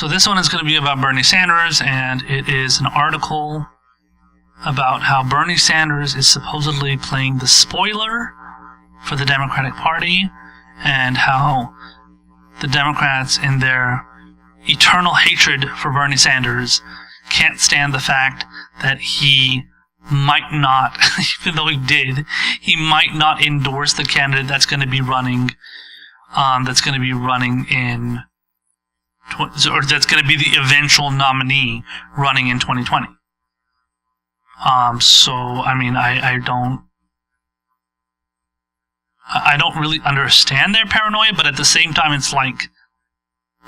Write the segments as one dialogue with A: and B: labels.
A: So this one is going to be about Bernie Sanders, and it is an article about how Bernie Sanders is supposedly playing the spoiler for the Democratic Party, and how the Democrats, in their eternal hatred for Bernie Sanders, can't stand the fact that he might not, even though he might not endorse the candidate that's going to be running in, or that's going to be the eventual nominee running in 2020. So, I mean, I don't really understand their paranoia, but at the same time, it's like,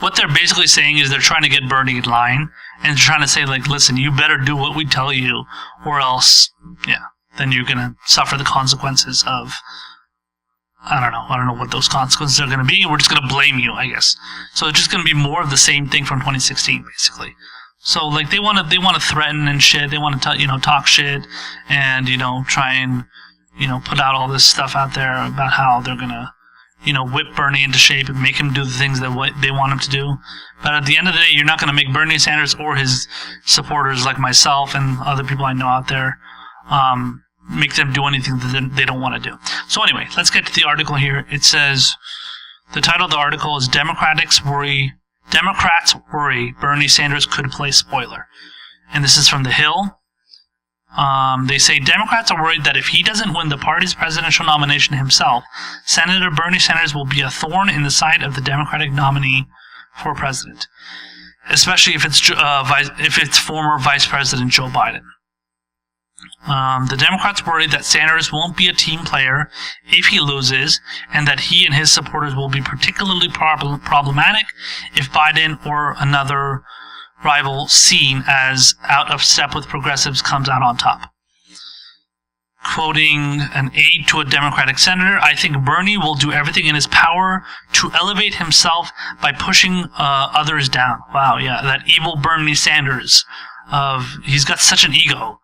A: what they're basically saying is they're trying to get Bernie in line, and trying to say, like, listen, you better do what we tell you, or else, then you're gonna suffer the consequences of, I don't know what those consequences are gonna be, we're just gonna blame you, I guess. So it's just gonna be more of the same thing from 2016, basically. So, like, they wanna threaten and shit, they wanna talk shit, and, try and, put out all this stuff out there about how they're gonna, whip Bernie into shape and make him do the things that they want him to do. But at the end of the day, you're not going to make Bernie Sanders or his supporters like myself and other people I know out there make them do anything that they don't want to do. So anyway, let's get to the article here. It says, the title of the article is Democrats worry Bernie Sanders could play spoiler. And this is from The Hill. They say Democrats are worried that if he doesn't win the party's presidential nomination himself, Senator Bernie Sanders will be a thorn in the side of the Democratic nominee for president, especially if it's former Vice President Joe Biden. The Democrats worry that Sanders won't be a team player if he loses, and that he and his supporters will be particularly problematic if Biden or another rival seen as out of step with progressives comes out on top. Quoting an aide to a Democratic senator, I think Bernie will do everything in his power to elevate himself by pushing others down. Wow, yeah, that evil Bernie Sanders. He's got such an ego.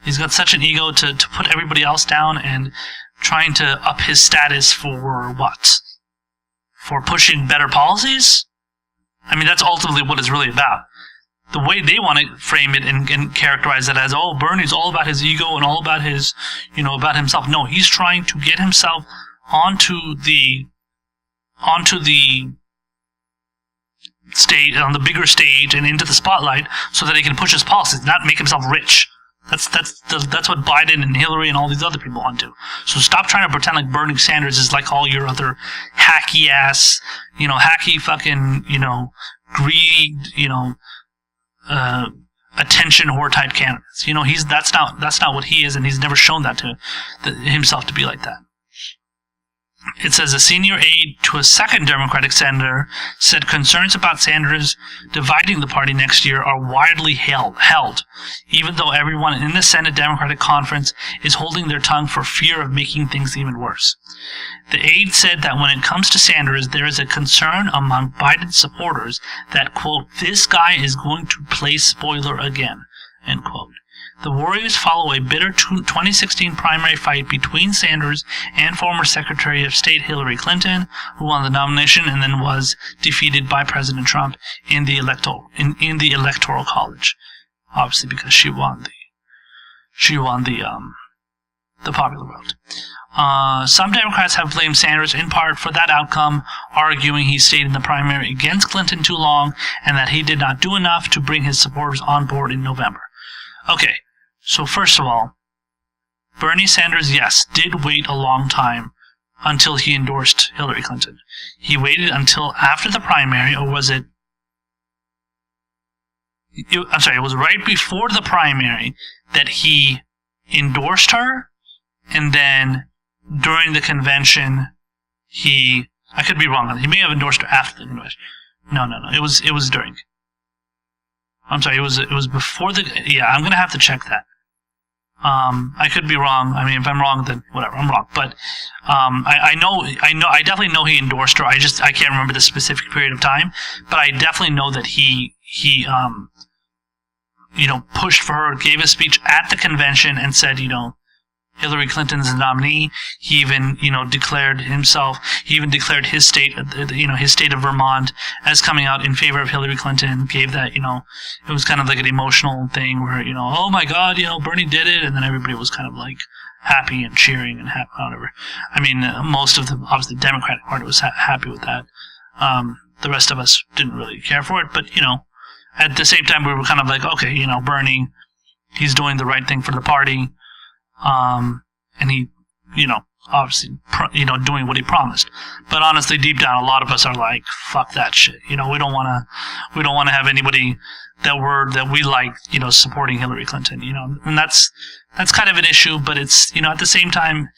A: He's got such an ego to put everybody else down, and trying to up his status for what? For pushing better policies? I mean, that's ultimately what it's really about. The way they want to frame it and characterize it as, oh, Bernie's all about his ego and all about his, about himself. No, he's trying to get himself onto the stage, on the bigger stage, and into the spotlight, so that he can push his policies, not make himself rich. That's what Biden and Hillary and all these other people want to do. So stop trying to pretend like Bernie Sanders is like all your other hacky ass, hacky fucking, greedy, attention whore type candidates. That's not what he is, and he's never shown that to himself to be like that. It says a senior aide to a second Democratic senator said concerns about Sanders dividing the party next year are widely held, even though everyone in the Senate Democratic Conference is holding their tongue for fear of making things even worse. The aide said that when it comes to Sanders, there is a concern among Biden supporters that, quote, this guy is going to play spoiler again, end quote. The worries follow a bitter 2016 primary fight between Sanders and former Secretary of State Hillary Clinton, who won the nomination and then was defeated by President Trump in the electoral college. Obviously, because she won the popular vote. Some Democrats have blamed Sanders in part for that outcome, arguing he stayed in the primary against Clinton too long and that he did not do enough to bring his supporters on board in November. Okay, so first of all, Bernie Sanders, yes, did wait a long time until he endorsed Hillary Clinton. He waited until after the primary, or was it? I'm sorry, it was right before the primary that he endorsed her, and then during the convention, I could be wrong. He may have endorsed her after the convention. No. It was during. I'm sorry, it was before the. Yeah, I'm gonna have to check that. I could be wrong. I mean, if I'm wrong, then whatever, I'm wrong. But I definitely know he endorsed her. I can't remember the specific period of time. But I definitely know that he pushed for her, gave a speech at the convention, and said, Hillary Clinton's nominee. He even, declared himself. He even declared his state, his state of Vermont, as coming out in favor of Hillary Clinton. Gave that, it was kind of like an emotional thing where, oh my God, Bernie did it, and then everybody was kind of like happy and cheering and whatever. I mean, most of the obviously Democratic Party was happy with that. The rest of us didn't really care for it, but at the same time we were kind of like, okay, Bernie, he's doing the right thing for the party. And he, obviously, doing what he promised. But honestly, deep down, a lot of us are like, fuck that shit. We don't want to have anybody that we like, supporting Hillary Clinton, and that's kind of an issue, but it's, at the same time,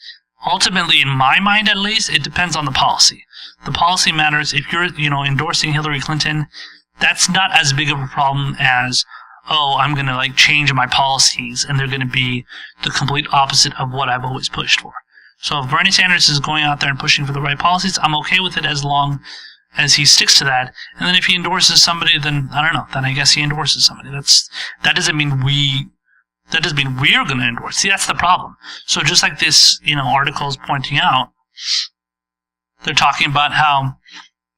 A: ultimately, in my mind at least, it depends on the policy. The policy matters. If you're, endorsing Hillary Clinton, that's not as big of a problem as, oh, I'm going to change my policies and they're going to be the complete opposite of what I've always pushed for. So if Bernie Sanders is going out there and pushing for the right policies, I'm okay with it as long as he sticks to that. And then if he endorses somebody, then I don't know, then I guess he endorses somebody. That doesn't mean we're going to endorse. See, that's the problem. So just like this, article is pointing out, they're talking about how,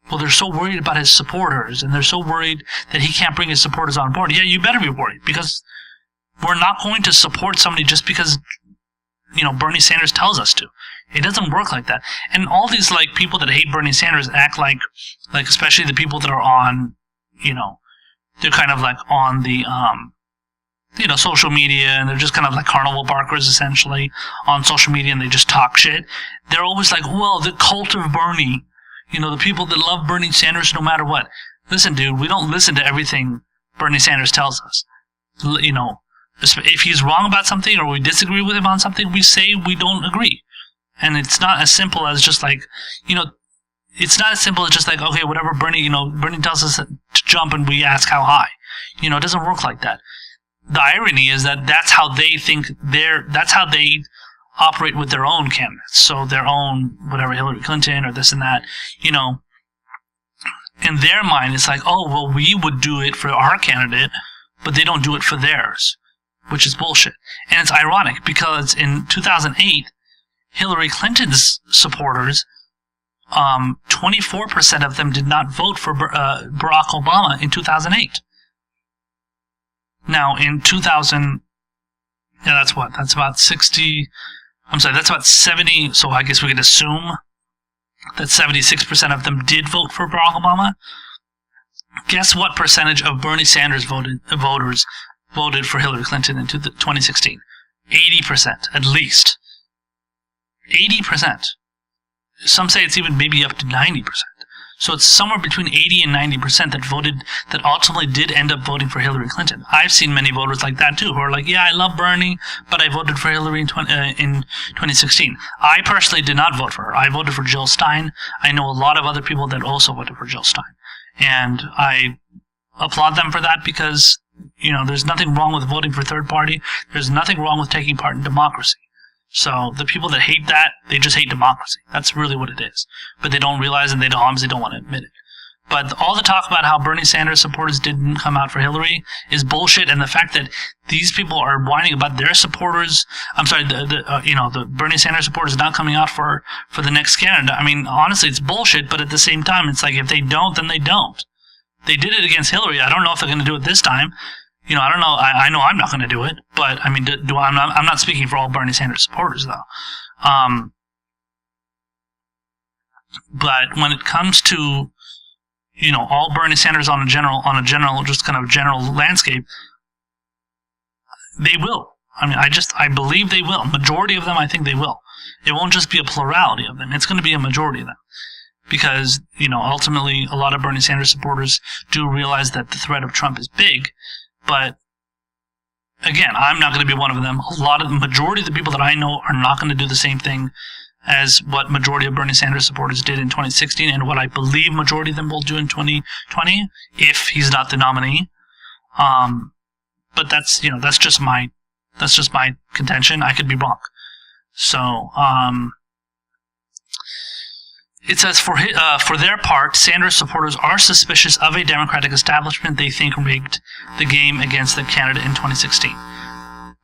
A: well, they're so worried about his supporters, and they're so worried that he can't bring his supporters on board. Yeah, you better be worried, because we're not going to support somebody just because, Bernie Sanders tells us to. It doesn't work like that. And all these, people that hate Bernie Sanders act like especially the people that are on, they're kind of on the, social media, and they're just kind of like carnival barkers, essentially, on social media, and they just talk shit. They're always like, well, the cult of Bernie. The people that love Bernie Sanders no matter what. Listen, dude, we don't listen to everything Bernie Sanders tells us. If he's wrong about something or we disagree with him on something, we say we don't agree. And it's not as simple as just it's not as simple as just okay, whatever Bernie tells us to jump and we ask how high. It doesn't work like that. The irony is that that's how they think that's how they operate with their own candidates. So their own, whatever, Hillary Clinton or this and that, in their mind, it's like, oh, well, we would do it for our candidate, but they don't do it for theirs, which is bullshit. And it's ironic because in 2008, Hillary Clinton's supporters, 24% of them did not vote for Barack Obama in 2008. Now, in 2000, that's about 60... that's about 70, so I guess we could assume that 76% of them did vote for Barack Obama. Guess what percentage of Bernie Sanders voters voted for Hillary Clinton in 2016? 80%, at least. 80%. Some say it's even maybe up to 90%. So it's somewhere between 80 and 90% that ultimately did end up voting for Hillary Clinton. I've seen many voters like that too, who are like, yeah, I love Bernie, but I voted for Hillary in 2016. I personally did not vote for her. I voted for Jill Stein. I know a lot of other people that also voted for Jill Stein. And I applaud them for that because, there's nothing wrong with voting for third party. There's nothing wrong with taking part in democracy. So the people that hate that, they just hate democracy. That's really what it is. But they don't realize, and they obviously don't want to admit it. But all the talk about how Bernie Sanders supporters didn't come out for Hillary is bullshit, and the fact that these people are whining about their supporters, the Bernie Sanders supporters not coming out for the next candidate. I mean, honestly, it's bullshit, but at the same time, it's like if they don't, then they don't. They did it against Hillary. I don't know if they're going to do it this time. I don't know. I know I'm not going to do it, but I mean, I'm not speaking for all Bernie Sanders supporters, though. But when it comes to, all Bernie Sanders on a general, just kind of general landscape, they will. I mean, I believe they will. Majority of them, I think they will. It won't just be a plurality of them. It's going to be a majority of them. Because, ultimately, a lot of Bernie Sanders supporters do realize that the threat of Trump is big. But, again, I'm not going to be one of them. The majority of the people that I know are not going to do the same thing as what majority of Bernie Sanders supporters did in 2016 and what I believe majority of them will do in 2020 if he's not the nominee. But that's just my contention. I could be wrong. So, it says, for their part, Sanders supporters are suspicious of a Democratic establishment they think rigged the game against the candidate in 2016.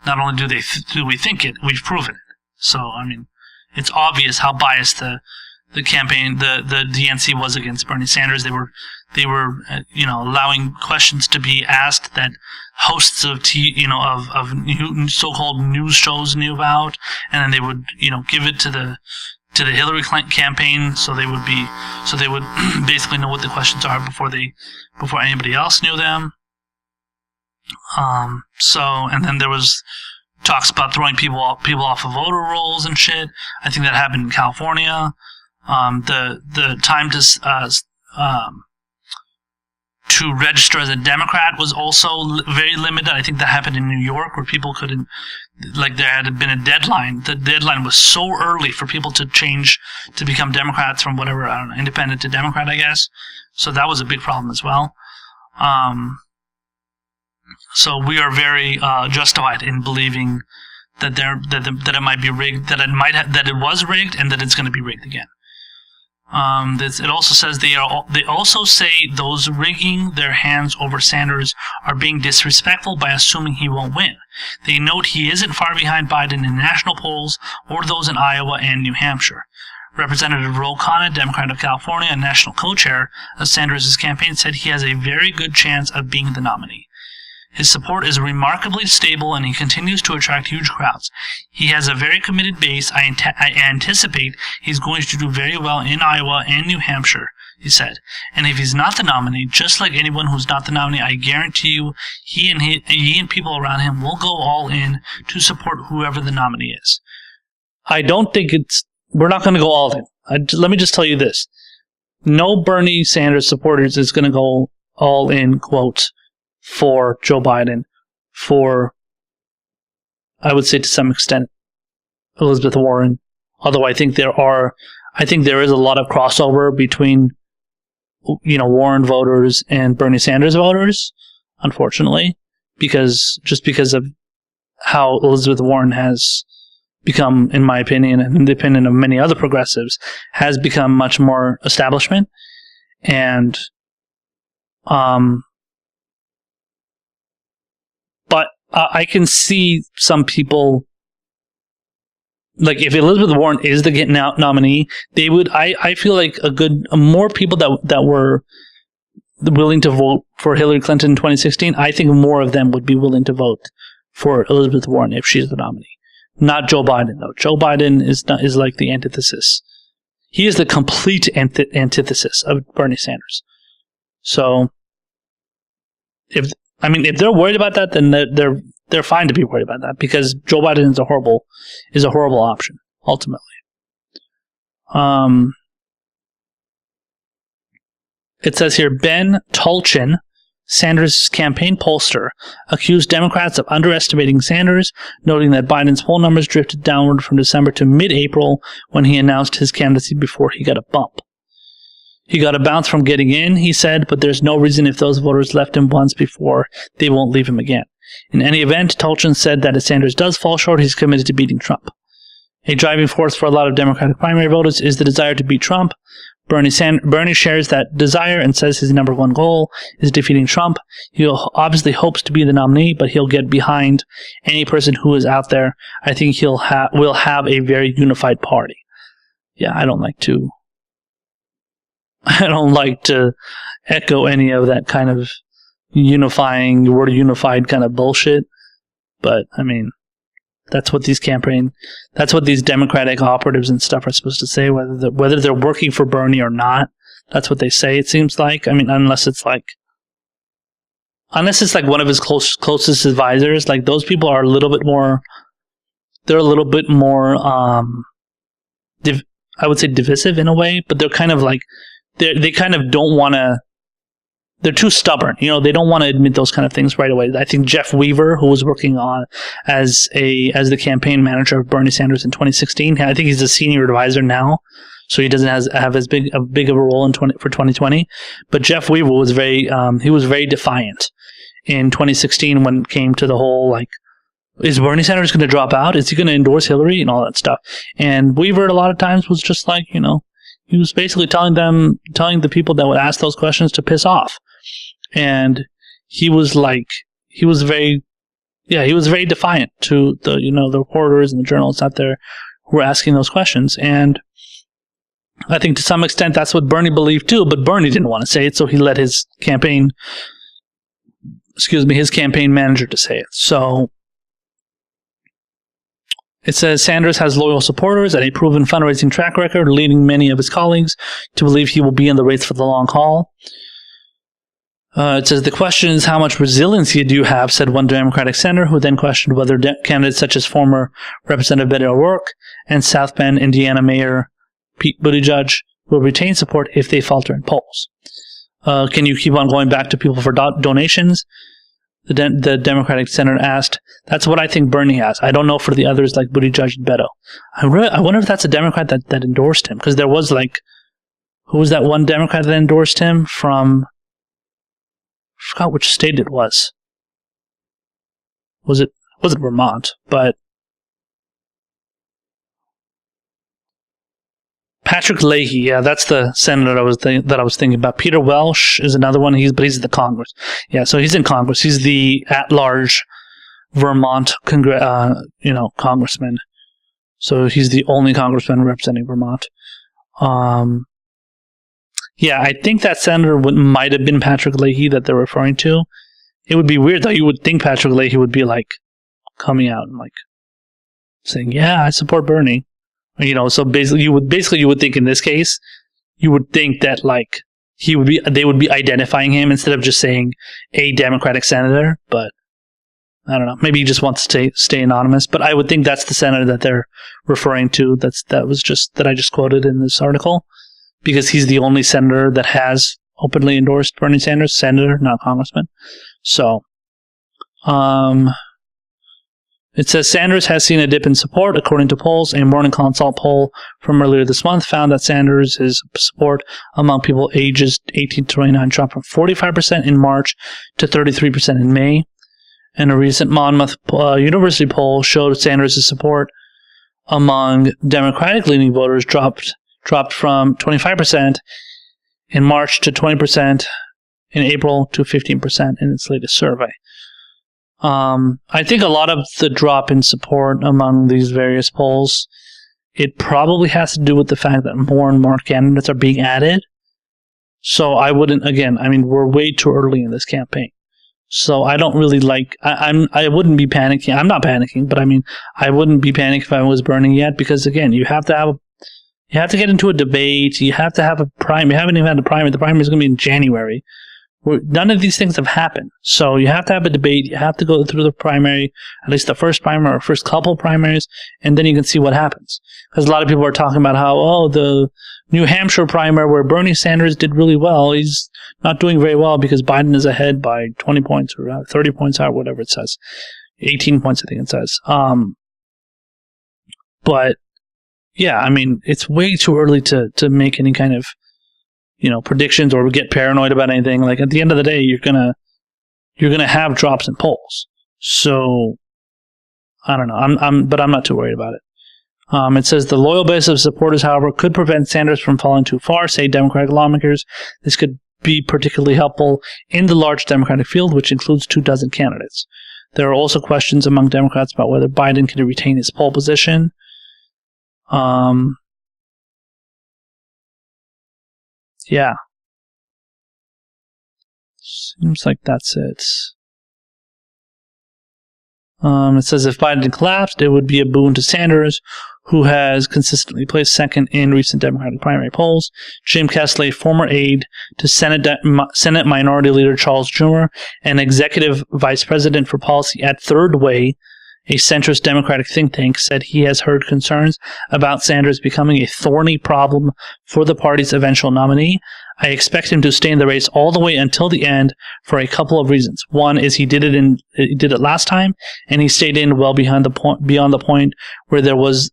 A: Not only do we think it, we've proven it. So, I mean, it's obvious how biased the campaign, the DNC was against Bernie Sanders. They were allowing questions to be asked that hosts of so-called news shows knew about, and then they would, give it to the Hillary Clinton campaign, so they would basically know what the questions are before anybody else knew them. And then there was talks about throwing people off of voter rolls and shit. I think that happened in California. The time to register as a Democrat was also very limited. I think that happened in New York, where people couldn't, there had been a deadline. The deadline was so early for people to change to become Democrats from whatever, I don't know, independent to Democrat, I guess. So that was a big problem as well. So we are very justified in believing that it might be rigged, that it was rigged, and that it's going to be rigged again. It also says they also say those rigging their hands over Sanders are being disrespectful by assuming he won't win. They note he isn't far behind Biden in national polls or those in Iowa and New Hampshire. Representative Ro Khanna, Democrat of California and national co-chair of Sanders' campaign, said he has a very good chance of being the nominee. His support is remarkably stable, and he continues to attract huge crowds. He has a very committed base. I anticipate he's going to do very well in Iowa and New Hampshire, he said. And if he's not the nominee, just like anyone who's not the nominee, I guarantee you he and people around him will go all in to support whoever the nominee is. I don't think we're not going to go all in. Let me just tell you this. No Bernie Sanders supporters is going to go all in, quotes, for Joe Biden, for, I would say to some extent, Elizabeth Warren. Although I think there is a lot of crossover between, Warren voters and Bernie Sanders voters, unfortunately, because of how Elizabeth Warren has become, in my opinion, and in the opinion of many other progressives, has become much more establishment. And, but I can see some people, like, if Elizabeth Warren is the nominee, they would. I feel like more people that were willing to vote for Hillary Clinton in 2016. I think more of them would be willing to vote for Elizabeth Warren if she's the nominee, not Joe Biden though. Joe Biden is like the antithesis. He is the complete antithesis of Bernie Sanders. So, if they're worried about that, then they're fine to be worried about that, because Joe Biden is a horrible option ultimately. It says here, Ben Tolchin, Sanders' campaign pollster, accused Democrats of underestimating Sanders, noting that Biden's poll numbers drifted downward from December to mid-April when he announced his candidacy before he got a bump. He got a bounce from getting in, he said, but there's no reason if those voters left him once before, they won't leave him again. In any event, Tolchin said that if Sanders does fall short, he's committed to beating Trump. A driving force for a lot of Democratic primary voters is the desire to beat Trump. Bernie shares that desire and says his number one goal is defeating Trump. He obviously hopes to be the nominee, but he'll get behind any person who is out there. I think we'll have a very unified party. Yeah, I don't like to echo any of that kind of we're unified kind of bullshit. But, that's what these Democratic operatives and stuff are supposed to say, whether they're working for Bernie or not. That's what they say, it seems like. Unless it's like one of his closest advisors, like, those people are a little bit more, I would say divisive in a way, but they're kind of like, they kind of don't want to, they're too stubborn. They don't want to admit those kind of things right away. I think Jeff Weaver, who was working on as the campaign manager of Bernie Sanders in 2016, I think he's a senior advisor now, so he doesn't have as big of a role for 2020. But Jeff Weaver was very defiant in 2016 when it came to the whole, like, is Bernie Sanders going to drop out? Is he going to endorse Hillary and all that stuff? And Weaver a lot of times was just like, he was basically telling the people that would ask those questions to piss off. And he was very defiant to the, the reporters and the journalists out there who were asking those questions. And I think to some extent that's what Bernie believed too, but Bernie didn't want to say it, so he let his campaign manager to say it. So it says Sanders has loyal supporters and a proven fundraising track record, leading many of his colleagues to believe he will be in the race for the long haul. It says the question is how much resiliency do you have, said one Democratic senator, who then questioned whether candidates such as former Representative Beto O'Rourke and South Bend, Indiana Mayor Pete Buttigieg will retain support if they falter in polls. Can you keep on going back to people for donations? The Democratic senator asked. That's what I think Bernie has. I don't know for the others like Buttigieg and Beto. I wonder if that's a Democrat that endorsed him, because there was who was that one Democrat that endorsed him from? I forgot which state it was. Was it Vermont? But Patrick Leahy, yeah, that's the senator that I was thinking about. Peter Welsh is another one. He's in the Congress. Yeah, so he's in Congress. He's the at-large Vermont congressman. So he's the only congressman representing Vermont. Yeah, I think that senator might have been Patrick Leahy that they're referring to. It would be weird, though. You would think Patrick Leahy would be coming out and saying, "Yeah, I support Bernie." So basically you would think in this case, you would think that they would be identifying him instead of just saying a Democratic senator. But I don't know. Maybe he just wants to stay anonymous. But I would think that's the senator that they're referring to. That I just quoted in this article. Because he's the only senator that has openly endorsed Bernie Sanders, senator, not congressman. So, it says Sanders has seen a dip in support, according to polls. A Morning Consult poll from earlier this month found that Sanders' support among people ages 18 to 29 dropped from 45% in March to 33% in May. And a recent Monmouth University poll showed Sanders' support among Democratic-leaning voters dropped from 25% in March to 20% in April to 15% in its latest survey. I think a lot of the drop in support among these various polls, it probably has to do with the fact that more and more candidates are being added. So I wouldn't, we're way too early in this campaign. So I don't really I wouldn't be panicking. I'm not panicking, but I wouldn't be panicking if I was Bernie yet, because again, you have to get into a debate. You have to have a primary. You haven't even had a primary. The primary is going to be in January. None of these things have happened. So you have to have a debate. You have to go through the primary, at least the first primary or first couple primaries, and then you can see what happens. Because a lot of people are talking about how, the New Hampshire primary where Bernie Sanders did really well, he's not doing very well because Biden is ahead by 20 points or 30 points or whatever it says. 18 points, I think it says. But yeah, it's way too early to make any kind of, predictions or get paranoid about anything. At the end of the day, you're gonna have drops in polls. So I don't know. But I'm not too worried about it. It says the loyal base of supporters, however, could prevent Sanders from falling too far, say Democratic lawmakers. This could be particularly helpful in the large Democratic field, which includes 24 candidates. There are also questions among Democrats about whether Biden can retain his pole position. Yeah. Seems like that's it. It says if Biden collapsed, it would be a boon to Sanders, who has consistently placed second in recent Democratic primary polls. Jim Kessler, former aide to Senate Minority Leader Charles Schumer and Executive Vice President for Policy at Third Way, a centrist Democratic think tank, said he has heard concerns about Sanders becoming a thorny problem for the party's eventual nominee. I expect him to stay in the race all the way until the end for a couple of reasons. One is he did it last time, and he stayed in well beyond the point where there was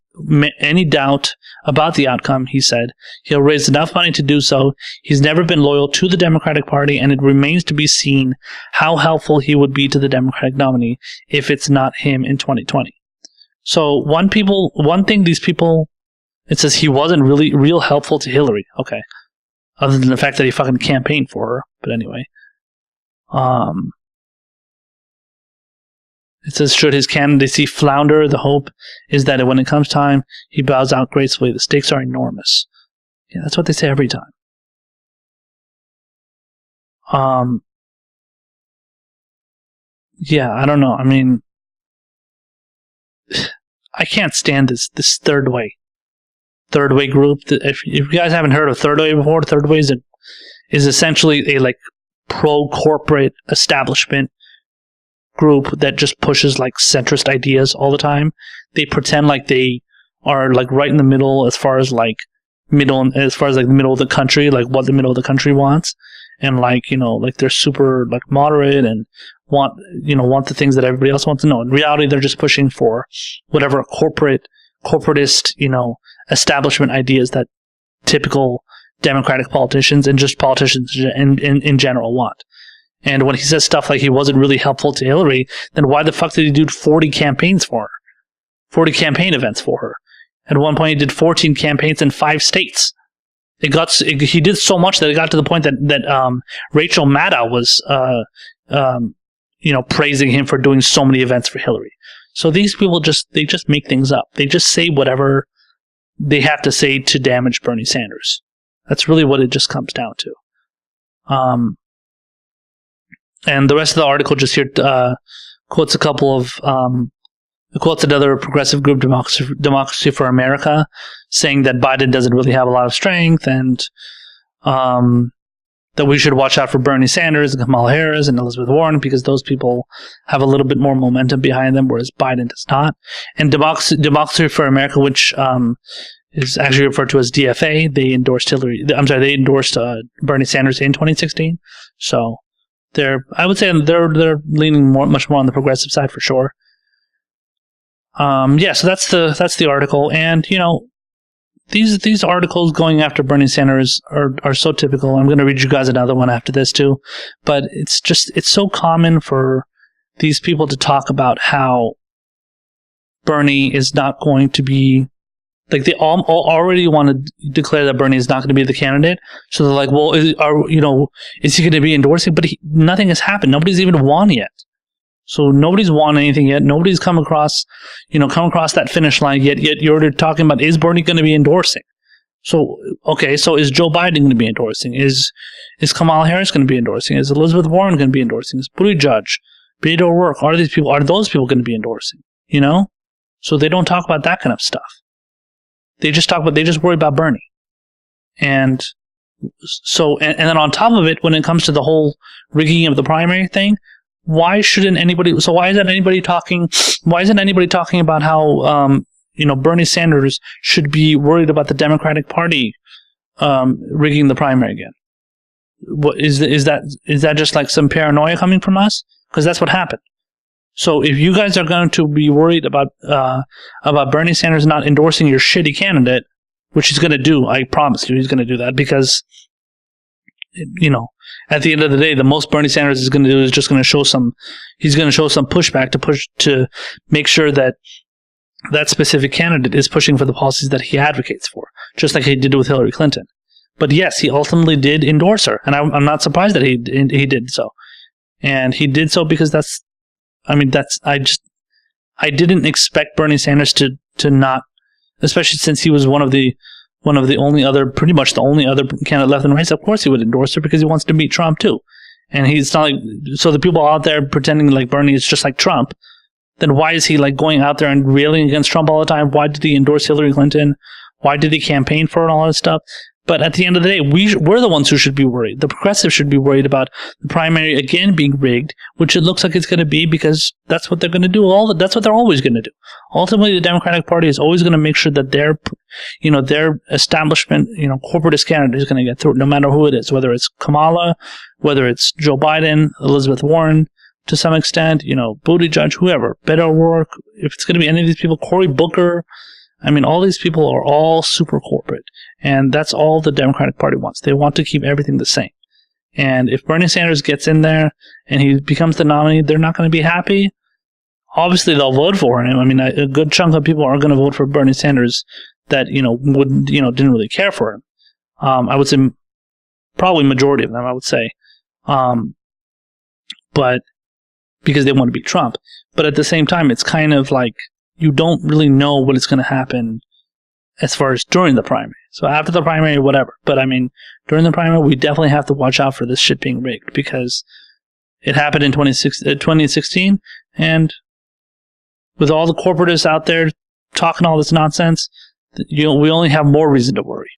A: any doubt about the outcome, he said. He'll raise enough money to do so. He's never been loyal to the Democratic Party, and it remains to be seen how helpful he would be to the Democratic nominee if it's not him in 2020. So one thing these people, it says he wasn't really real helpful to Hillary. Okay. Other than the fact that he fucking campaigned for her. But anyway. It says, should his candidacy flounder, the hope is that when it comes time, he bows out gracefully. The stakes are enormous. Yeah, that's what they say every time. Yeah, I don't know. I mean, I can't stand this third way group. If you guys haven't heard of third way before, third way is essentially a like pro-corporate establishment group that just pushes like centrist ideas all the time. They pretend like they are like right in the middle as far as like the middle of the country, like what the middle of the country wants, and like, you know, like they're super like moderate and want the things that everybody else wants to know. In reality, they're just pushing for whatever corporatist, you know, establishment ideas that typical Democratic politicians and just politicians in general want. And when he says stuff like he wasn't really helpful to Hillary, then why the fuck did he do 40 campaigns for her? 40 campaign events for her. At one point, he did 14 campaigns in 5 states. He did so much that it got to the point that Rachel Maddow was, praising him for doing so many events for Hillary. So these people just make things up. They just say whatever they have to say to damage Bernie Sanders. That's really what it just comes down to. And the rest of the article just here quotes a couple of quotes another progressive group, Democracy for America, saying that Biden doesn't really have a lot of strength, and that we should watch out for Bernie Sanders and Kamala Harris and Elizabeth Warren because those people have a little bit more momentum behind them, whereas Biden does not. And Democracy for America, which is actually referred to as DFA, they endorsed Bernie Sanders in 2016. So I would say they're leaning much more on the progressive side for sure. So that's the article, and you know, these articles going after Bernie Sanders are so typical. I'm going to read you guys another one after this too, but it's so common for these people to talk about how Bernie is not going to be, like, they all already want to declare that Bernie is not going to be the candidate. So they're like, well, is he going to be endorsing? But nothing has happened. Nobody's even won yet. So nobody's won anything yet. Nobody's come across that finish line yet. Yet you're already talking about, is Bernie going to be endorsing? So, okay, so is Joe Biden going to be endorsing? Is Kamala Harris going to be endorsing? Is Elizabeth Warren going to be endorsing? Is Buttigieg, Beto O'Rourke, are those people going to be endorsing? You know? So they don't talk about that kind of stuff. They just worry about Bernie. And so, and then on top of it, when it comes to the whole rigging of the primary thing, why isn't anybody talking about how, Bernie Sanders should be worried about the Democratic Party, rigging the primary again? What is that just like some paranoia coming from us? Because that's what happened. So if you guys are going to be worried about Bernie Sanders not endorsing your shitty candidate, which he's going to do, I promise you, he's going to do that, because, you know, at the end of the day, the most Bernie Sanders is going to do is just going to show some pushback to make sure that specific candidate is pushing for the policies that he advocates for, just like he did with Hillary Clinton. But yes, he ultimately did endorse her, and I'm not surprised that he did so. And he did so because I didn't expect Bernie Sanders to not, especially since he was one of the pretty much the only other candidate left in the race. Of course he would endorse her because he wants to beat Trump too. And he's not like, so the people out there pretending like Bernie is just like Trump, then why is he like going out there and railing against Trump all the time? Why did he endorse Hillary Clinton? Why did he campaign for her and all that stuff? But at the end of the day, we're the ones who should be worried. The progressives should be worried about the primary again being rigged, which it looks like it's going to be, because that's what they're going to do. That's what they're always going to do. Ultimately, the Democratic Party is always going to make sure that their establishment, corporatist candidate is going to get through, no matter who it is, whether it's Kamala, whether it's Joe Biden, Elizabeth Warren, to some extent, Buttigieg, whoever, Beto O'Rourke, if it's going to be any of these people, Cory Booker. I mean, all these people are all super corporate, and that's all the Democratic Party wants. They want to keep everything the same. And if Bernie Sanders gets in there and he becomes the nominee, they're not going to be happy. Obviously, they'll vote for him. I mean, a good chunk of people are going to vote for Bernie Sanders that, didn't really care for him. I would say probably majority of them, I would say. But because they want to beat Trump. But at the same time, it's kind of like you don't really know what is going to happen as far as during the primary. So after the primary, whatever. But I mean, during the primary, we definitely have to watch out for this shit being rigged, because it happened in 2016, and with all the corporatists out there talking all this nonsense, we only have more reason to worry.